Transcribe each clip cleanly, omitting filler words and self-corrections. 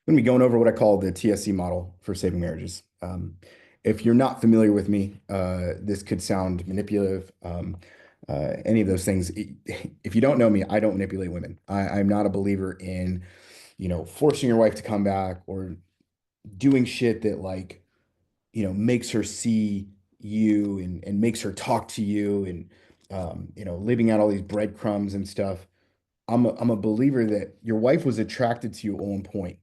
I'm going to be going over what I call the TSC model for saving marriages. If you're not familiar with me, this could sound manipulative, any of those things. If you don't know me, I don't manipulate women. I'm not a believer in, forcing your wife to come back or doing shit that makes her see you and makes her talk to you and, leaving out all these breadcrumbs and stuff. I'm a believer that your wife was attracted to you at one point.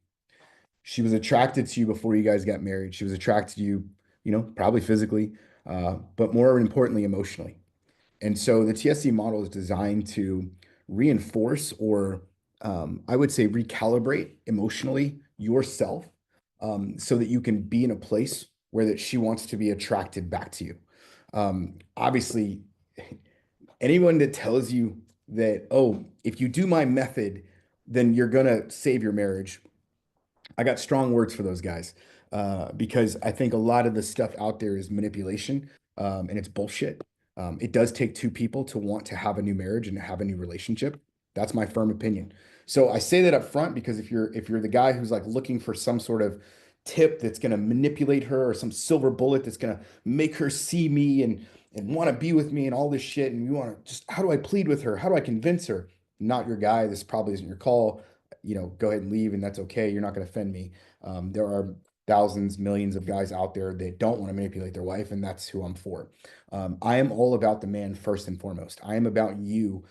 She was attracted to you before you guys got married. She was attracted to you, probably physically, but more importantly, emotionally. And so the TSC model is designed to reinforce or I would say recalibrate emotionally yourself so that you can be in a place where that she wants to be attracted back to you. Obviously, anyone that tells you that, oh, if you do my method, then you're gonna save your marriage. I got strong words for those guys because I think a lot of the stuff out there is manipulation and it's bullshit. It does take two people to want to have a new marriage and have a new relationship. That's my firm opinion. So I say that up front because if you're the guy who's like looking for some sort of tip that's going to manipulate her or some silver bullet that's going to make her see me and want to be with me and all this shit and you want to just how do I plead with her? How do I convince her? Not your guy. This probably isn't your call. Go ahead and leave, and that's okay. You're not going to offend me. There are thousands, millions of guys out there that don't want to manipulate their wife, and that's who I'm for. I am all about the man first and foremost. I am about you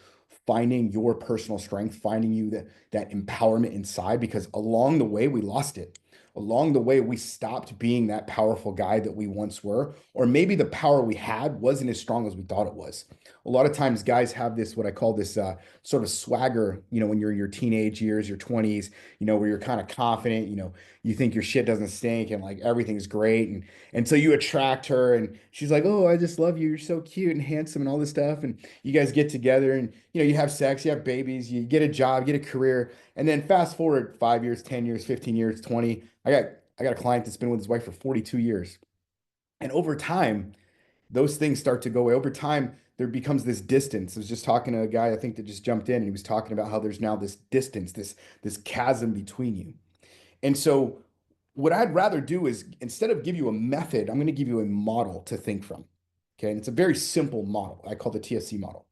finding your personal strength, finding you that empowerment inside, because along the way we lost it. Along the way, we stopped being that powerful guy that we once were, or maybe the power we had wasn't as strong as we thought it was. A lot of times, guys have this, what I call this sort of swagger, when you're in your teenage years, your 20s, where you're kind of confident, you think your shit doesn't stink and like everything's great. And so you attract her and she's like, oh, I just love you. You're so cute and handsome and all this stuff. And you guys get together and, you have sex, you have babies, you get a job, get a career. And then fast forward 5 years, 10 years, 15 years, 20. I got a client that's been with his wife for 42 years. And over time, those things start to go away. Over time, there becomes this distance. I was just talking to a guy I think that just jumped in and he was talking about how there's now this distance, this chasm between you. And so what I'd rather do is instead of give you a method, I'm going to give you a model to think from. Okay. And it's a very simple model. I call the TSC model.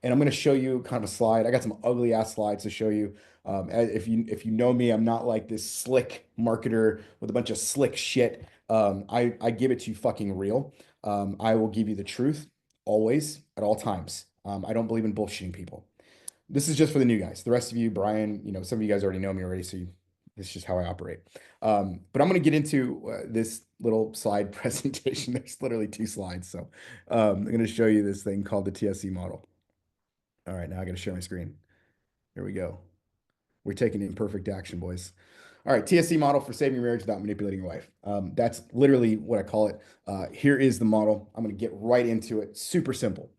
And I'm going to show you kind of a slide. I got some ugly ass slides to show you. If you know me, I'm not like this slick marketer with a bunch of slick shit. I give it to you fucking real. I will give you the truth always at all times. I don't believe in bullshitting people. This is just for the new guys. The rest of you, Brian, some of you guys already know me already, so this is just how I operate. But I'm going to get into this little slide presentation. There's literally two slides. So I'm going to show you this thing called the TSC model. All right, now I got to share my screen. Here we go. We're taking imperfect action, boys. All right, TSC model for saving your marriage without manipulating your wife. That's literally what I call it. Here is the model. I'm going to get right into it. Super simple.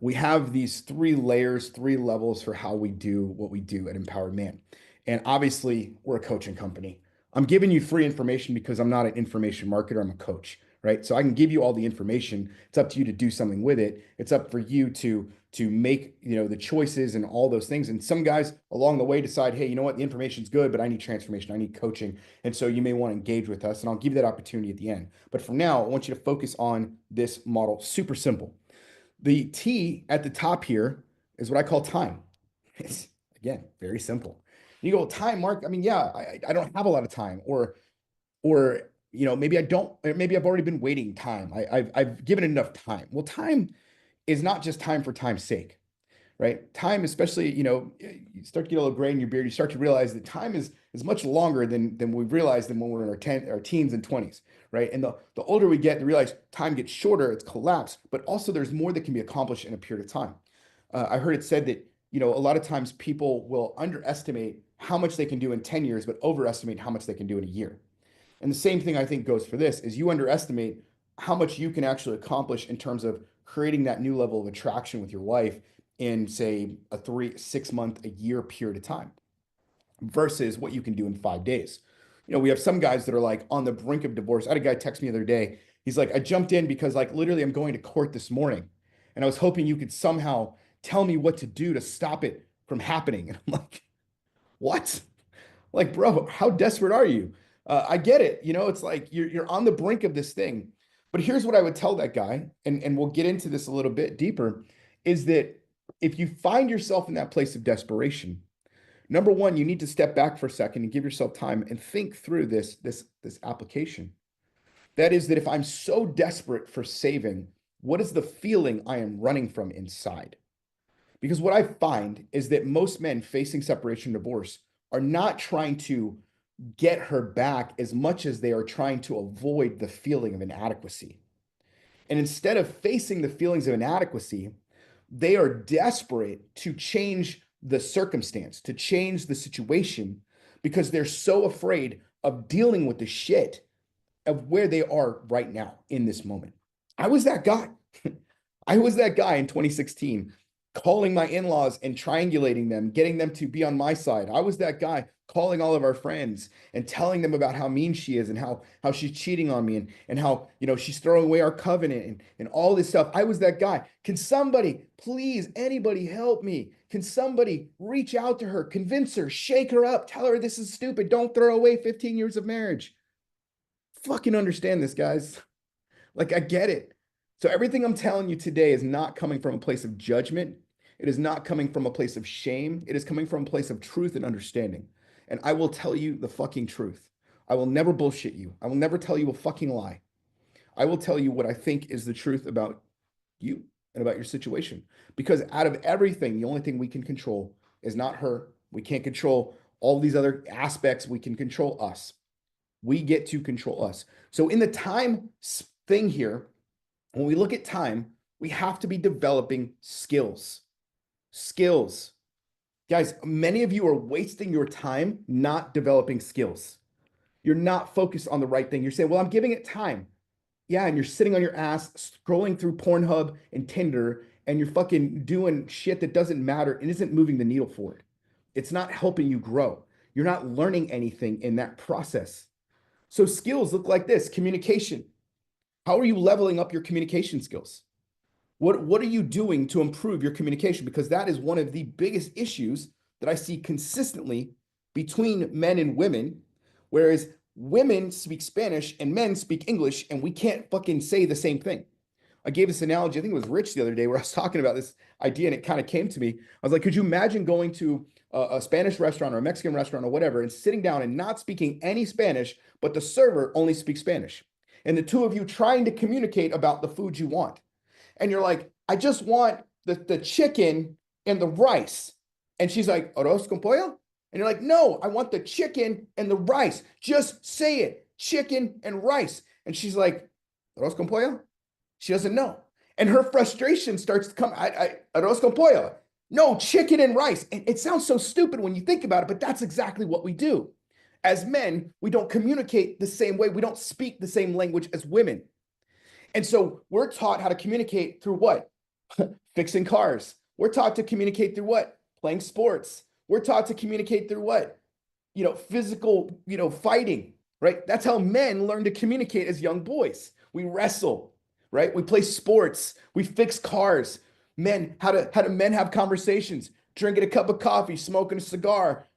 We have these three layers, three levels for how we do what we do at Empowered Man. And obviously, we're a coaching company. I'm giving you free information because I'm not an information marketer. I'm a coach, right? So I can give you all the information. It's up to you to do something with it. It's up for you to make the choices and all those things. And some guys along the way decide, hey, you know what, the information's good, but I need transformation, I need coaching. And so you may want to engage with us, and I'll give you that opportunity at the end. But for now, I want you to focus on this model. Super simple. The T at the top here is what I call time. It's again very simple. You go, time, Mark. I mean, yeah, I don't have a lot of time, or maybe I don't, or maybe I've already been waiting time. I've given enough time. Well, time is not just time for time's sake, right? Time, especially, you start to get a little gray in your beard, you start to realize that time is much longer than we realize than when we're in our teens and 20s, right? And the older we get, we realize time gets shorter, it's collapsed, but also there's more that can be accomplished in a period of time. I heard it said that, a lot of times people will underestimate how much they can do in 10 years, but overestimate how much they can do in a year. And the same thing I think goes for this is you underestimate how much you can actually accomplish in terms of creating that new level of attraction with your wife in say a 3 6 month a year period of time versus what you can do in 5 days. We have some guys that are like on the brink of divorce. I had a guy text me the other day. He's like, I jumped in because like literally I'm going to court this morning and I was hoping you could somehow tell me what to do to stop it from happening. And I'm like, what? Like, bro, how desperate are you? I get it. It's like you're on the brink of this thing. But here's what I would tell that guy, and we'll get into this a little bit deeper, is that if you find yourself in that place of desperation, number one, you need to step back for a second and give yourself time and think through this application. That is that if I'm so desperate for saving, what is the feeling I am running from inside? Because what I find is that most men facing separation and divorce are not trying to get her back as much as they are trying to avoid the feeling of inadequacy. And instead of facing the feelings of inadequacy, they are desperate to change the circumstance, to change the situation, because they're so afraid of dealing with the shit of where they are right now in this moment. I was that guy. I was that guy in 2016, calling my in-laws and triangulating them, getting them to be on my side. I was that guy calling all of our friends and telling them about how mean she is and how she's cheating on me and how, she's throwing away our covenant and all this stuff. I was that guy. Can somebody, please, anybody help me? Can somebody reach out to her, convince her, shake her up, tell her this is stupid. Don't throw away 15 years of marriage. Fucking understand this, guys. Like, I get it. So everything I'm telling you today is not coming from a place of judgment. It is not coming from a place of shame. It is coming from a place of truth and understanding. And I will tell you the fucking truth. I will never bullshit you. I will never tell you a fucking lie. I will tell you what I think is the truth about you and about your situation. Because out of everything, the only thing we can control is not her. We can't control all these other aspects. We can control us. We get to control us. So in the time thing here, when we look at time, we have to be developing skills. Skills. Guys, many of you are wasting your time not developing skills. You're not focused on the right thing. You're saying, well, I'm giving it time. Yeah, and you're sitting on your ass, scrolling through Pornhub and Tinder, and you're fucking doing shit that doesn't matter and isn't moving the needle forward. It's not helping you grow. You're not learning anything in that process. So skills look like this: communication. How are you leveling up your communication skills? What are you doing to improve your communication? Because that is one of the biggest issues that I see consistently between men and women, whereas women speak Spanish and men speak English, and we can't fucking say the same thing. I gave this analogy, I think it was Rich the other day, where I was talking about this idea and it kind of came to me. I was like, could you imagine going to a Spanish restaurant or a Mexican restaurant or whatever and sitting down and not speaking any Spanish, but the server only speaks Spanish? And the two of you trying to communicate about the food you want. And you're like, I just want the chicken and the rice. And she's like, arroz con pollo? And you're like, no, I want the chicken and the rice. Just say it, chicken and rice. And she's like, arroz con pollo? She doesn't know. And her frustration starts to come, arroz con pollo. No, chicken and rice. And it sounds so stupid when you think about it, but that's exactly what we do. As men, we don't communicate the same way. We don't speak the same language as women. And so we're taught how to communicate through what? Fixing cars. We're taught to communicate through what? Playing sports. We're taught to communicate through what? Physical, fighting, right? That's how men learn to communicate as young boys. We wrestle, right? We play sports. We fix cars. Men, how do men have conversations? Drinking a cup of coffee, smoking a cigar,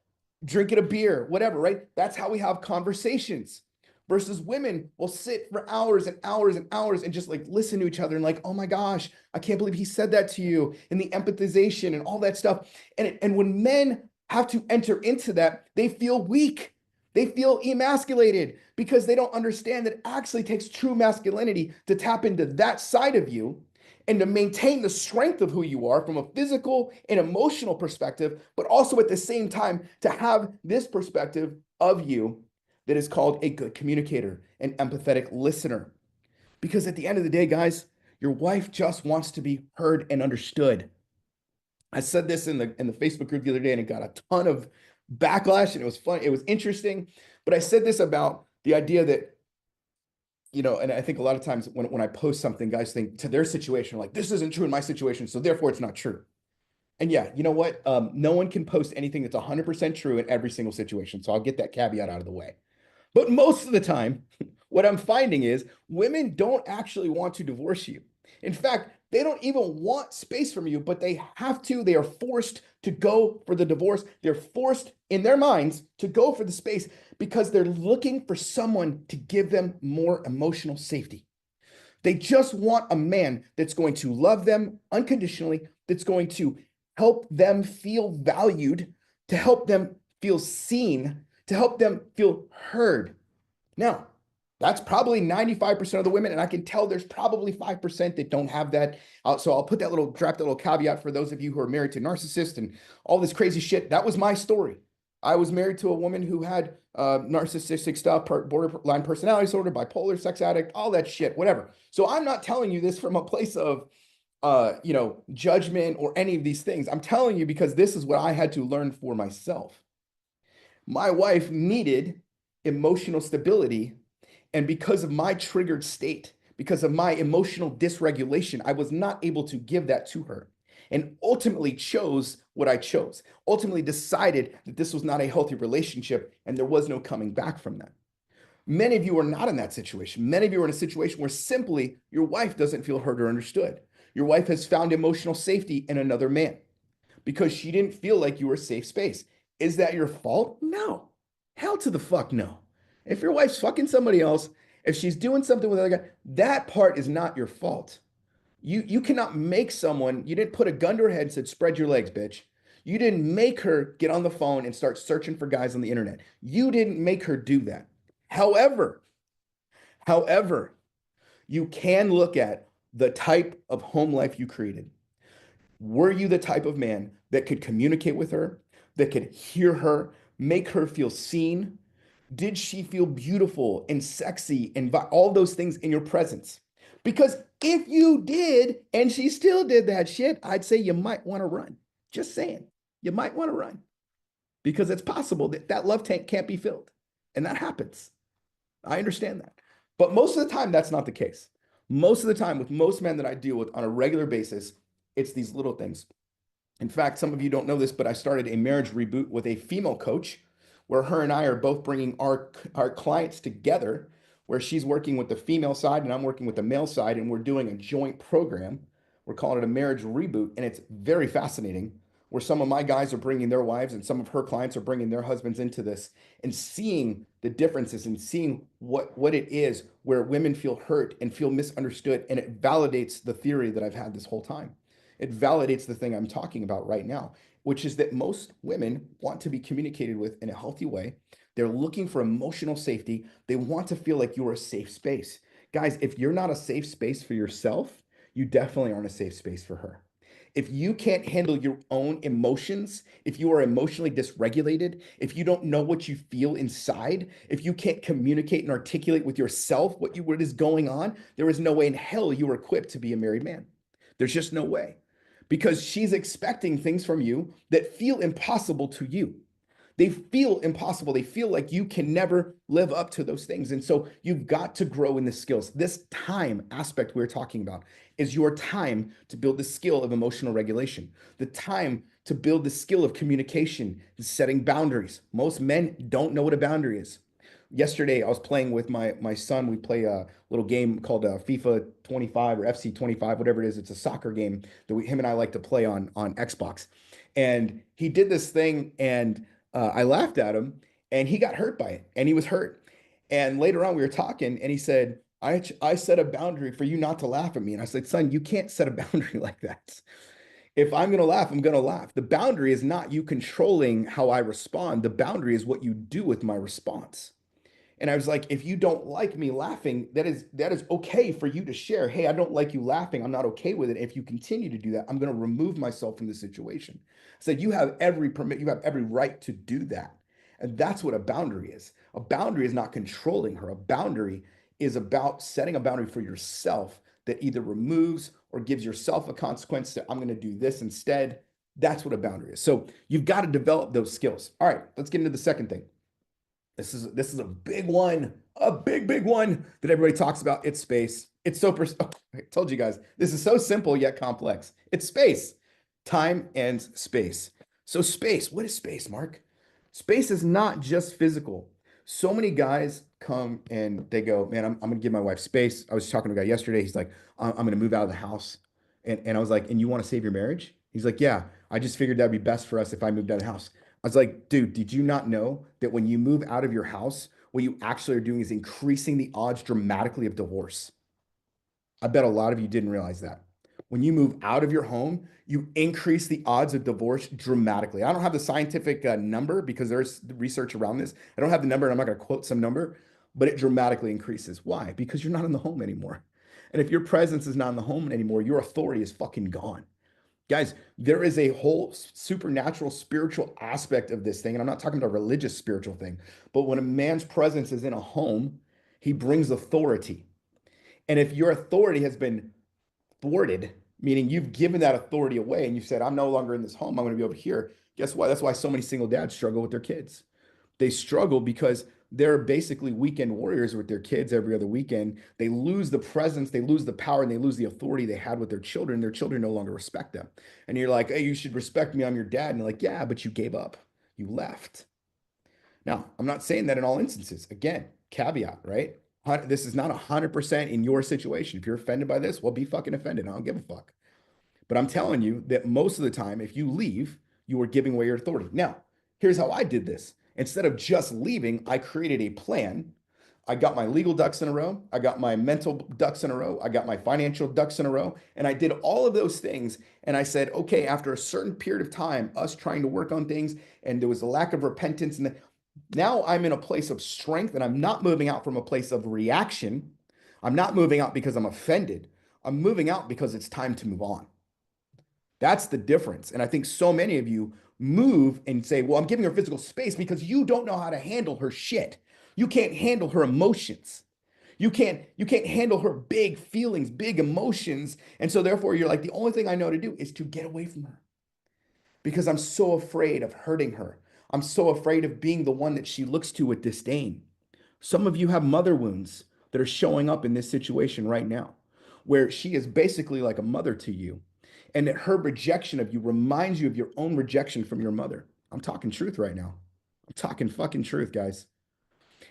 drinking a beer, whatever, right? That's how we have conversations. Versus women will sit for hours and hours and hours and just like listen to each other and like, oh my gosh, I can't believe he said that to you, and the empathization and all that stuff. And when men have to enter into that, they feel weak. They feel emasculated because they don't understand that it actually takes true masculinity to tap into that side of you and to maintain the strength of who you are from a physical and emotional perspective, but also at the same time to have this perspective of you that is called a good communicator, an empathetic listener. Because at the end of the day, guys, your wife just wants to be heard and understood. I said this in the Facebook group the other day, and it got a ton of backlash, and it was fun. It was interesting. But I said this about the idea that, and I think a lot of times when I post something, guys think to their situation, like, this isn't true in my situation, so therefore it's not true. And yeah, you know what? No one can post anything that's 100% true in every single situation. So I'll get that caveat out of the way. But most of the time, what I'm finding is women don't actually want to divorce you. In fact, They don't even want space from you, but they have to. They are forced to go for the divorce. They're forced in their minds to go for the space because they're looking for someone to give them more emotional safety. They just want a man that's going to love them unconditionally, that's going to help them feel valued, to help them feel seen, to help them feel heard. Now, that's probably 95% of the women, and I can tell there's probably 5% that don't have that. So I'll put that little, drop that little caveat for those of you who are married to narcissists and all this crazy shit. That was my story. I was married to a woman who had narcissistic stuff, borderline personality disorder, bipolar, sex addict, all that shit, whatever. So I'm not telling you this from a place of judgment or any of these things. I'm telling you because this is what I had to learn for myself. My wife needed emotional stability. And because of my triggered state, because of my emotional dysregulation, I was not able to give that to her and ultimately chose what I chose, ultimately decided that this was not a healthy relationship and there was no coming back from that. Many of you are not in that situation. Many of you are in a situation where simply your wife doesn't feel heard or understood. Your wife has found emotional safety in another man because she didn't feel like you were a safe space. Is that your fault? No. Hell to the fuck no. If your wife's fucking somebody else, if she's doing something with another guy, that part is not your fault. You cannot make someone, you didn't put a gun to her head and said, spread your legs, bitch. You didn't make her get on the phone and start searching for guys on the internet. You didn't make her do that. However, however, you can look at the type of home life you created. Were you the type of man that could communicate with her, that could hear her, make her feel seen? Did she feel beautiful and sexy and all those things in your presence? Because if you did and she still did that shit, I'd say you might want to run. Just saying, you might want to run because it's possible that that love tank can't be filled. And that happens. I understand that. But most of the time, that's not the case. Most of the time, with most men that I deal with on a regular basis, it's these little things. In fact, some of you don't know this, but I started a marriage reboot with a female coach where her and I are both bringing our clients together, where she's working with the female side and I'm working with the male side, and we're doing a joint program. We're calling it a marriage reboot, and it's very fascinating where some of my guys are bringing their wives and some of her clients are bringing their husbands into this and seeing the differences and seeing what it is where women feel hurt and feel misunderstood, and it validates the theory that I've had this whole time. It validates the thing I'm talking about right now, which is that most women want to be communicated with in a healthy way. They're looking for emotional safety. They want to feel like you're a safe space. Guys, if you're not a safe space for yourself, you definitely aren't a safe space for her. If you can't handle your own emotions, if you are emotionally dysregulated, if you don't know what you feel inside, if you can't communicate and articulate with yourself what is going on, there is no way in hell you are equipped to be a married man. There's just no way because she's expecting things from you that feel impossible to you. They feel impossible. They feel like you can never live up to those things. And so you've got to grow in the skills. This time aspect we're talking about is your time to build the skill of emotional regulation, the time to build the skill of communication and setting boundaries. Most men don't know what a boundary is. Yesterday, I was playing with my son. We play a little game called FIFA 25 or FC 25, whatever it is. It's a soccer game that him and I like to play on Xbox. And he did this thing, and I laughed at him, and he got hurt by it, and he was hurt. And later on, we were talking, and he said, I set a boundary for you not to laugh at me. And I said, son, you can't set a boundary like that. If I'm going to laugh, I'm going to laugh. The boundary is not you controlling how I respond. The boundary is what you do with my response. And I was like, if you don't like me laughing, that is okay for you to share. Hey, I don't like you laughing. I'm not okay with it. If you continue to do that, I'm going to remove myself from the situation. I said, you have every permit, you have every right to do that. And that's what a boundary is. A boundary is not controlling her. A boundary is about setting a boundary for yourself that either removes or gives yourself a consequence that I'm going to do this instead. That's what a boundary is. So you've got to develop those skills. All right, let's get into the second thing. This is a big one, a big one that everybody talks about. It's space. It's so oh, I told you guys, this is so simple yet complex. It's space, time and space. So space, what is space, Mark? Space is not just physical. So many guys come and they go, man, I'm gonna give my wife space. I was talking to a guy yesterday. He's like, I'm gonna move out of the house And I was like, and you want to save your marriage? He's like, yeah, I just figured that'd be best for us if I moved out of the house. I was like, dude, did you not know that when you move out of your house, what you actually are doing is increasing the odds dramatically of divorce? I bet a lot of you didn't realize that. When you move out of your home, you increase the odds of divorce dramatically. I don't have the scientific number because there's research around this. I don't have the number, and I'm not going to quote some number, but it dramatically increases. Why? Because you're not in the home anymore. And if your presence is not in the home anymore, your authority is fucking gone. Guys, there is a whole supernatural spiritual aspect of this thing. And I'm not talking about a religious spiritual thing, but when a man's presence is in a home, he brings authority. And if your authority has been thwarted, meaning you've given that authority away and you've said, I'm no longer in this home, I'm going to be over here. Guess what? That's why so many single dads struggle with their kids. They struggle because they're basically weekend warriors with their kids every other weekend. They lose the presence, they lose the power, and they lose the authority they had with their children. Their children no longer respect them. And you're like, hey, you should respect me. I'm your dad. And they're like, yeah, but you gave up. You left. Now, I'm not saying that in all instances. Again, caveat, right? This is not 100% in your situation. If you're offended by this, well, be fucking offended. I don't give a fuck. But I'm telling you that most of the time, if you leave, you are giving away your authority. Now, here's how I did this. Instead of just leaving, I created a plan. I got my legal ducks in a row. I got my mental ducks in a row. I got my financial ducks in a row. And I did all of those things. And I said, okay, after a certain period of time, us trying to work on things, and there was a lack of repentance. And now I'm in a place of strength, and I'm not moving out from a place of reaction. I'm not moving out because I'm offended. I'm moving out because it's time to move on. That's the difference. And I think so many of you move and say, well, I'm giving her physical space because you don't know how to handle her shit. You can't handle her emotions. You can't handle her big feelings, big emotions. And so therefore you're like, the only thing I know to do is to get away from her because I'm so afraid of hurting her. I'm so afraid of being the one that she looks to with disdain. Some of you have mother wounds that are showing up in this situation right now, where she is basically like a mother to you, and that her rejection of you reminds you of your own rejection from your mother. I'm talking truth right now. I'm talking fucking truth, guys.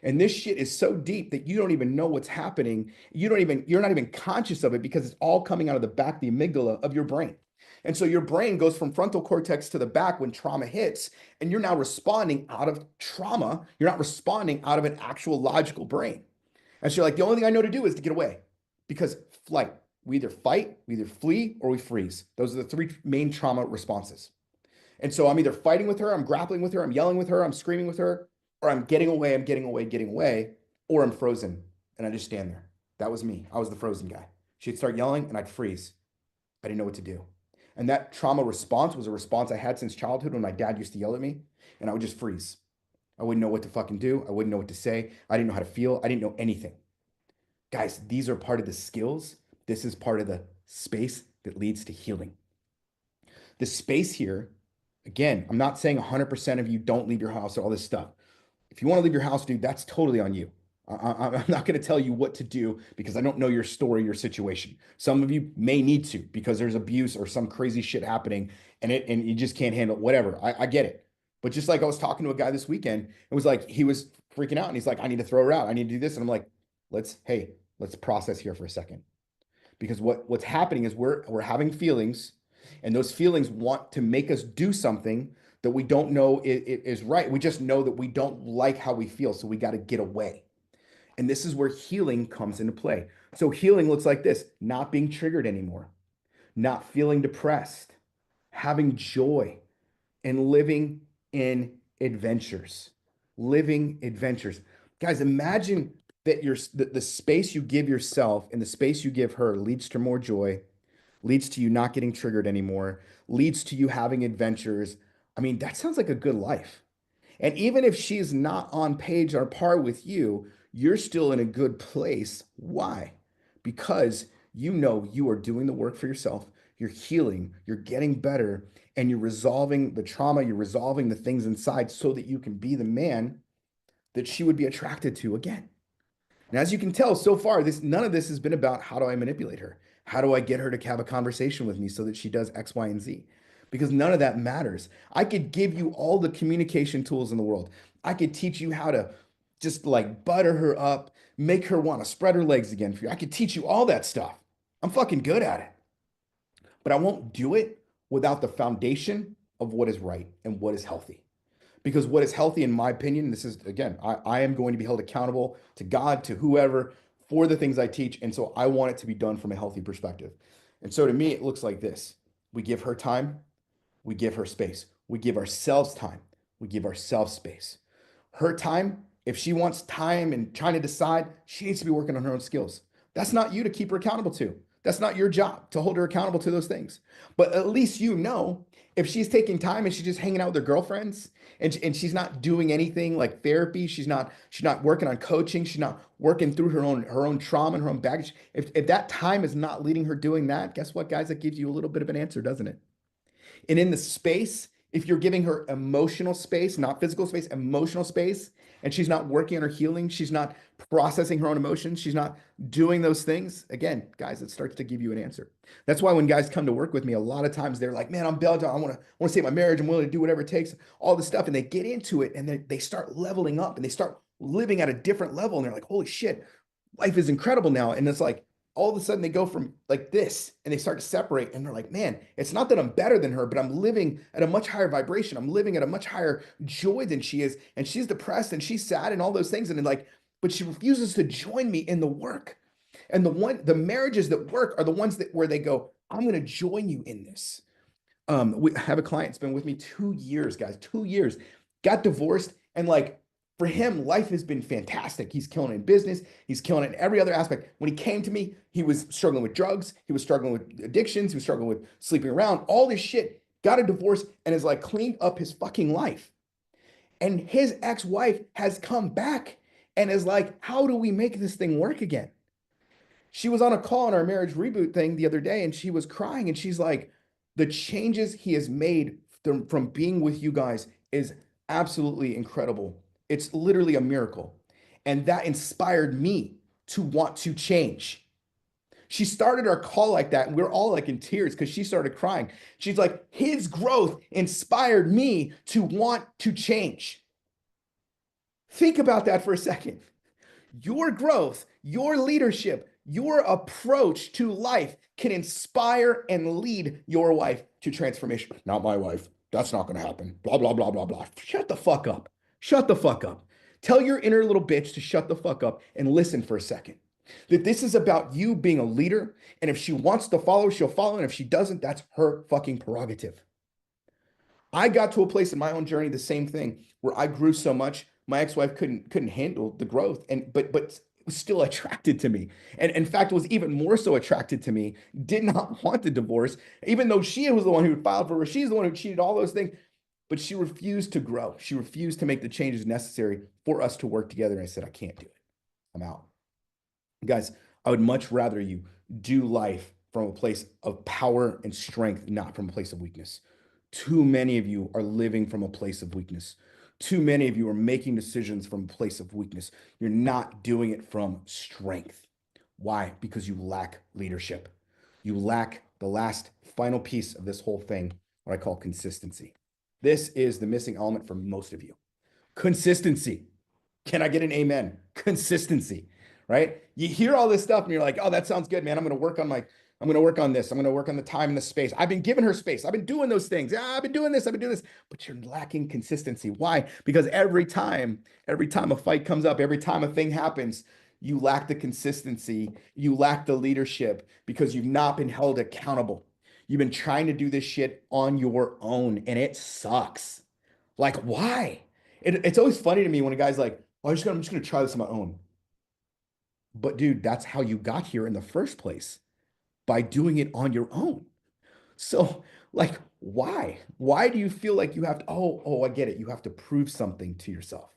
And this shit is so deep that you don't even know what's happening. You're not even conscious of it because it's all coming out of the back, the amygdala of your brain. And so your brain goes from frontal cortex to the back when trauma hits, and you're now responding out of trauma. You're not responding out of an actual logical brain. And so you're like, the only thing I know to do is to get away because flight. We either fight, we either flee, or we freeze. Those are the three main trauma responses. And so I'm either fighting with her, I'm grappling with her, I'm yelling with her, I'm screaming with her, or I'm getting away, getting away, or I'm frozen and I just stand there. That was me. I was the frozen guy. She'd start yelling and I'd freeze. I didn't know what to do. And that trauma response was a response I had since childhood when my dad used to yell at me and I would just freeze. I wouldn't know what to fucking do. I wouldn't know what to say. I didn't know how to feel. I didn't know anything. Guys, these are part of the skills. This is part of the space that leads to healing. The space here, again, I'm not saying 100% of you don't leave your house or all this stuff. If you want to leave your house, dude, that's totally on you. I'm not going to tell you what to do because I don't know your story, your situation. Some of you may need to because there's abuse or some crazy shit happening and you just can't handle it, whatever. I get it. But just like I was talking to a guy this weekend, it was like he was freaking out and he's like, I need to throw her out. I need to do this. And I'm like, let's process here for a second. Because what's happening is we're having feelings, and those feelings want to make us do something that we don't know is right. We just know that we don't like how we feel, so we got to get away. And this is where healing comes into play. So healing looks like this: not being triggered anymore, not feeling depressed, having joy, and living in adventures. Living adventures. Guys, imagine that the space you give yourself and the space you give her leads to more joy, leads to you not getting triggered anymore, leads to you having adventures. I mean, that sounds like a good life. And even if she's not on page or par with you, you're still in a good place. Why? Because you know you are doing the work for yourself. You're healing, you're getting better, and you're resolving the trauma, you're resolving the things inside so that you can be the man that she would be attracted to again. And as you can tell so far, none of this has been about how do I manipulate her? How do I get her to have a conversation with me so that she does X, Y, and Z? Because none of that matters. I could give you all the communication tools in the world. I could teach you how to just like butter her up, make her want to spread her legs again for you. I could teach you all that stuff. I'm fucking good at it. but I won't do it without the foundation of what is right and what is healthy. Because what is healthy, in my opinion, this is again, I am going to be held accountable to God, to whoever, for the things I teach. And so I want it to be done from a healthy perspective. And so to me, it looks like this: we give her time, we give her space, we give ourselves time, we give ourselves space. Her time, if she wants time and trying to decide, she needs to be working on her own skills. That's not you to keep her accountable to. That's not your job to hold her accountable to those things. But at least you know if she's taking time and she's just hanging out with her girlfriends and she's not doing anything like therapy, she's not working on coaching, she's not working through her own trauma and her own baggage. If that time is not leading her doing that, guess what, guys? That gives you a little bit of an answer, doesn't it? And in the space, if you're giving her emotional space, not physical space, emotional space, and she's not working on her healing, she's not processing her own emotions, she's not doing those things, again, guys, it starts to give you an answer. That's why when guys come to work with me, a lot of times they're like, man, I'm bailed out. I want to save my marriage. I'm willing to do whatever it takes, all this stuff. And they get into it and they start leveling up and they start living at a different level. And they're like, holy shit, life is incredible now. And it's like, all of a sudden they go from like this and they start to separate and they're like, man, it's not that I'm better than her, but I'm living at a much higher vibration. I'm living at a much higher joy than she is. And she's depressed and she's sad and all those things. And then like, but she refuses to join me in the work. And the marriages that work are the ones that where they go, I'm going to join you in this. We have a client, it's been with me 2 years, guys, 2 years, got divorced. And like for him, life has been fantastic. He's killing it in business, he's killing it in every other aspect. When he came to me, he was struggling with drugs, he was struggling with addictions, he was struggling with sleeping around, all this shit, got a divorce, and has like cleaned up his fucking life. And his ex-wife has come back and is like, how do we make this thing work again? She was on a call on our marriage reboot thing the other day and she was crying and she's like, the changes he has made from being with you guys is absolutely incredible. It's literally a miracle. And that inspired me to want to change. She started our call like that, and we are all like in tears because she started crying. She's like, his growth inspired me to want to change. Think about that for a second. Your growth, your leadership, your approach to life can inspire and lead your wife to transformation. Not my wife. That's not going to happen. Blah, blah, blah, blah, blah. Shut the fuck up. Shut the fuck up. Tell your inner little bitch to shut the fuck up and listen for a second. That this is about you being a leader. And if she wants to follow, she'll follow. And if she doesn't, that's her fucking prerogative. I got to a place in my own journey, the same thing, where I grew so much, my ex-wife couldn't handle the growth, and but was still attracted to me, and in fact was even more so attracted to me. Did not want the divorce, even though she was the one who filed for her. She's the one who cheated, all those things, but she refused to grow. She refused to make the changes necessary for us to work together. And I said, I can't do it. I'm out. Guys, I would much rather you do life from a place of power and strength, not from a place of weakness. Too many of you are living from a place of weakness. Too many of you are making decisions from a place of weakness. You're not doing it from strength. Why? Because you lack leadership. You lack the last final piece of this whole thing, what I call consistency. This is the missing element for most of you. Consistency. Can I get an amen? Consistency, right? You hear all this stuff and you're like, oh, that sounds good, man. I'm going to work on this. I'm going to work on the time and the space. I've been giving her space. I've been doing those things. Yeah, I've been doing this. I've been doing this. But you're lacking consistency. Why? Because every time a fight comes up, every time a thing happens, you lack the consistency. You lack the leadership because you've not been held accountable. You've been trying to do this shit on your own and it sucks. Like, why? It's always funny to me when a guy's like, well, I'm just gonna try this on my own. But dude, that's how you got here in the first place, by doing it on your own. So, like, why? Why do you feel like you have to, I get it. You have to prove something to yourself.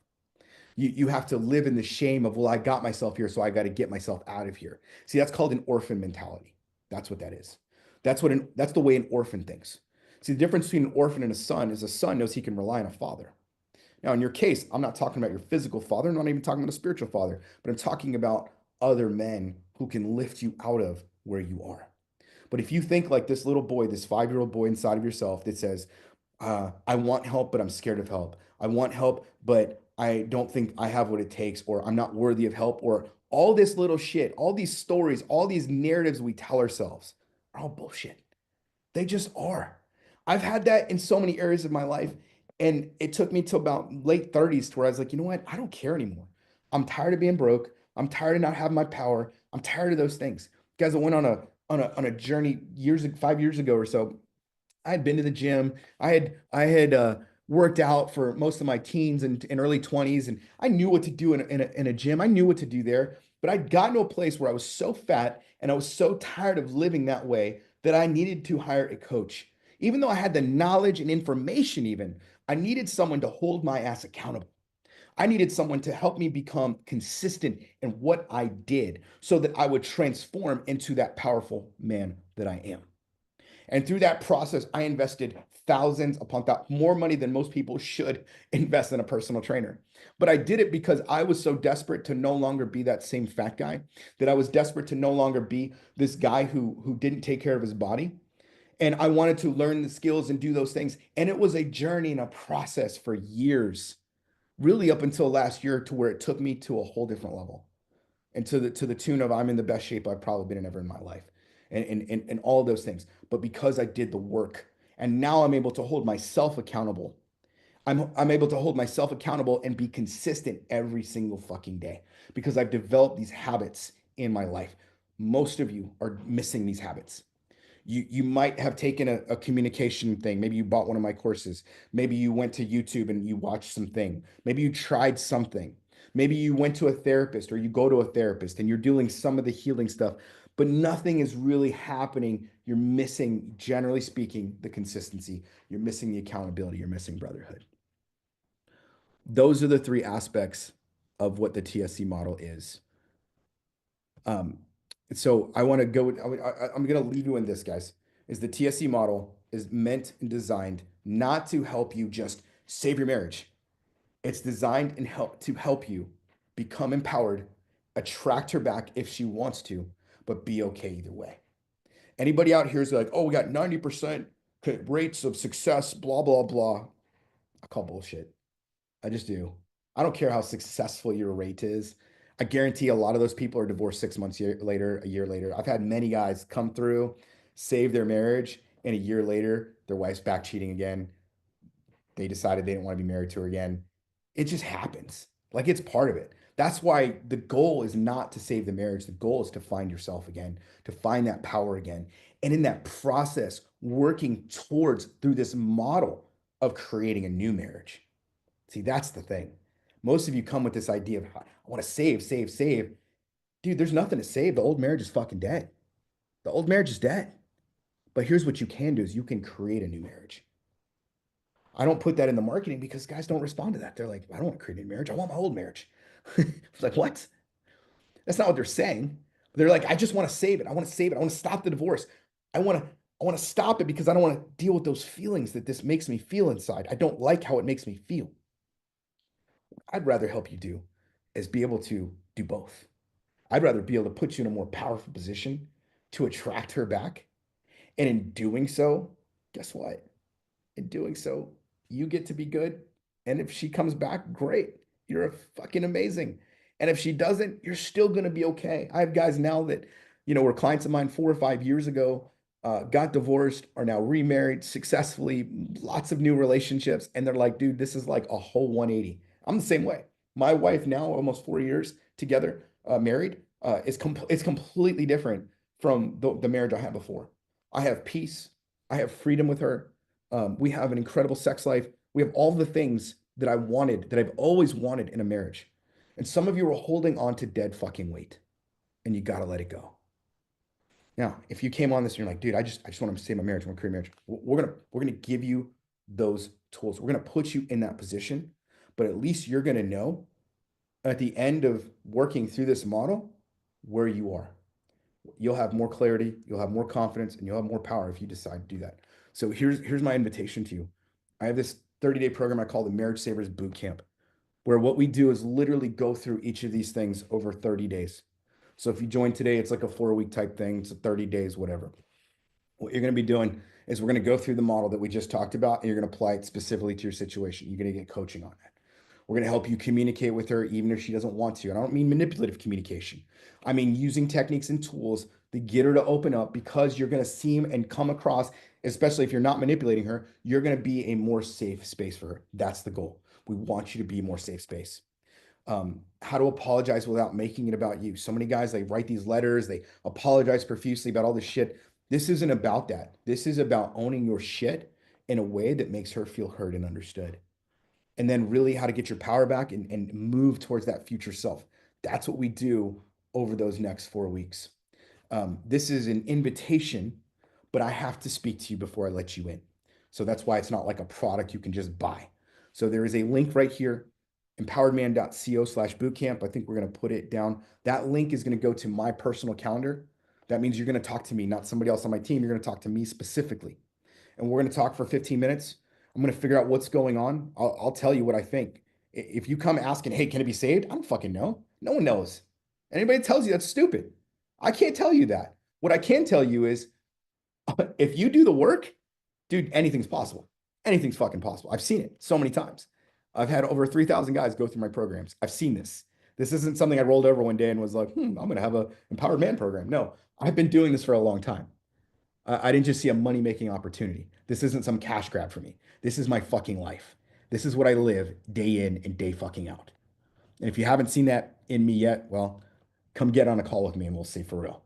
You have to live in the shame of, well, I got myself here, so I got to get myself out of here. See, that's called an orphan mentality. That's what that is. That's the way an orphan thinks. See, the difference between an orphan and a son is a son knows he can rely on a father. Now, in your case, I'm not talking about your physical father. I'm not even talking about a spiritual father, but I'm talking about other men who can lift you out of where you are. But if you think like this little boy, this 5-year-old boy inside of yourself that says, I want help, but I'm scared of help. I want help, but I don't think I have what it takes, or I'm not worthy of help, or all this little shit, all these stories, all these narratives we tell ourselves are all bullshit. They just are. I've had that in so many areas of my life. And it took me to about late 30s to where I was like, you know what? I don't care anymore. I'm tired of being broke. I'm tired of not having my power. I'm tired of those things. Guys, I went on a journey 5 years ago or so. I had been to the gym. I had worked out for most of my teens and early 20s, and I knew what to do in a gym. I knew what to do there, but I'd gotten to a place where I was so fat and I was so tired of living that way that I needed to hire a coach. Even though I had the knowledge and information, even I needed someone to hold my ass accountable. I needed someone to help me become consistent in what I did so that I would transform into that powerful man that I am. And through that process, I invested thousands upon thousands, more money than most people should invest in a personal trainer. But I did it because I was so desperate to no longer be that same fat guy, that I was desperate to no longer be this guy who didn't take care of his body. And I wanted to learn the skills and do those things. And it was a journey and a process for years, really up until last year, to where it took me to a whole different level and to the tune of I'm in the best shape I've probably been in ever in my life, and all of those things. But because I did the work, and now I'm able to hold myself accountable. I'm able to hold myself accountable and be consistent every single fucking day because I've developed these habits in my life. Most of you are missing these habits. You might have taken a communication thing. Maybe you bought one of my courses. Maybe you went to YouTube and you watched something. Maybe you tried something. Maybe you went to a therapist or you go to a therapist and you're doing some of the healing stuff, but nothing is really happening. You're missing, generally speaking, the consistency. You're missing the accountability. You're missing brotherhood. Those are the three aspects of what the TSC model is. Um, so I want to go. I'm going to leave you in this, guys. Is the TSC model is meant and designed not to help you just save your marriage. It's designed and help you become empowered, attract her back if she wants to, but be okay either way. Anybody out here is like, oh, we got 90% rates of success, blah blah blah. I call bullshit. I just do. I don't care how successful your rate is. I guarantee a lot of those people are divorced 6 months later, a year later. I've had many guys come through, save their marriage, and a year later, their wife's back cheating again. They decided they didn't want to be married to her again. It just happens. Like it's part of it. That's why the goal is not to save the marriage. The goal is to find yourself again, to find that power again. And in that process, working towards through this model of creating a new marriage. See, that's the thing. Most of you come with this idea of I want to save, save, save. Dude, there's nothing to save. The old marriage is fucking dead. The old marriage is dead. But here's what you can do is you can create a new marriage. I don't put that in the marketing because guys don't respond to that. They're like, I don't want to create a new marriage. I want my old marriage. It's like, what? That's not what they're saying. They're like, I just want to save it. I want to save it. I want to stop the divorce. I want to stop it because I don't want to deal with those feelings that this makes me feel inside. I don't like how it makes me feel. I'd rather help you do is be able to do both. I'd rather be able to put you in a more powerful position to attract her back. And in doing so, guess what? In doing so, you get to be good. And if she comes back, great. You're a fucking amazing. And if she doesn't, you're still going to be okay. I have guys now that, were clients of mine 4 or 5 years ago, got divorced, are now remarried successfully, lots of new relationships. And they're like, dude, this is like a whole 180. I'm the same way. My wife now, almost 4 years together, married, it's completely different from the marriage I had before. I have peace. I have freedom with her. We have an incredible sex life. We have all the things that I wanted, that I've always wanted in a marriage. And some of you are holding on to dead fucking weight, and you got to let it go. Now, if you came on this and you're like, dude, I just want to save my marriage, I want to create a marriage. We're gonna give you those tools. We're gonna put you in that position, but at least you're gonna know at the end of working through this model where you are. You'll have more clarity, you'll have more confidence, and you'll have more power if you decide to do that. So here's my invitation to you. I have this 30-day program I call the Marriage Savers Boot Camp, where what we do is literally go through each of these things over 30 days. So if you join today, it's like a 4-week type thing. It's 30 days, whatever. What you're going to be doing is we're going to go through the model that we just talked about, and you're going to apply it specifically to your situation. You're going to get coaching on that. We're going to help you communicate with her even if she doesn't want to. And I don't mean manipulative communication. I mean using techniques and tools to get her to open up because you're going to seem and come across, especially if you're not manipulating her, you're going to be a more safe space for her. That's the goal. We want you to be a more safe space. How to apologize without making it about you. So many guys, they write these letters, they apologize profusely about all this shit. This isn't about that. This is about owning your shit in a way that makes her feel heard and understood. And then really how to get your power back and move towards that future self. That's what we do over those next 4 weeks. This is an invitation, but I have to speak to you before I let you in. So that's why it's not like a product you can just buy. So there is a link right here, empoweredman.co/bootcamp. I think we're going to put it down. That link is going to go to my personal calendar. That means you're going to talk to me, not somebody else on my team. You're going to talk to me specifically. And we're going to talk for 15 minutes. I'm going to figure out what's going on. I'll tell you what I think. If you come asking, hey, can it be saved? I don't fucking know. No one knows. Anybody that tells you that's stupid. I can't tell you that. What I can tell you is if you do the work, dude, anything's possible. Anything's fucking possible. I've seen it so many times. I've had over 3,000 guys go through my programs. I've seen this. This isn't something I rolled over one day and was like, I'm going to have a empowered man program. No, I've been doing this for a long time. I didn't just see a money making opportunity. This isn't some cash grab for me. This is my fucking life. This is what I live day in and day fucking out. And if you haven't seen that in me yet, well, come get on a call with me and we'll see for real.